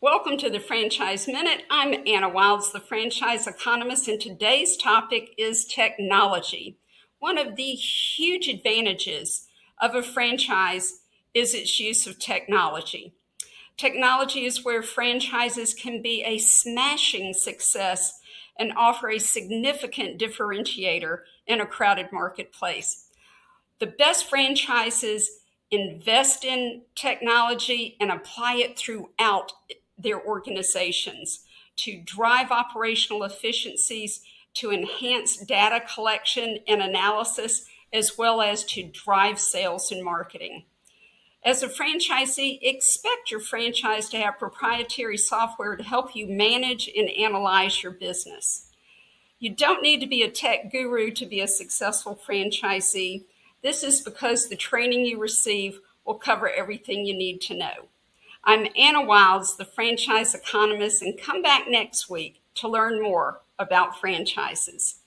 Welcome to the Franchise Minute. I'm Anna Wilds, the franchise economist, and today's topic is technology. One of the huge advantages of a franchise is its use of technology. Technology is where franchises can be a smashing success and offer a significant differentiator in a crowded marketplace. The best franchises invest in technology and apply it throughout their organizations to drive operational efficiencies, to enhance data collection and analysis, as well as to drive sales and marketing. As a franchisee, expect your franchise to have proprietary software to help you manage and analyze your business. You don't need to be a tech guru to be a successful franchisee. This is because the training you receive will cover everything you need to know. I'm Anna Wilds, the franchise economist, and come back next week to learn more about franchises.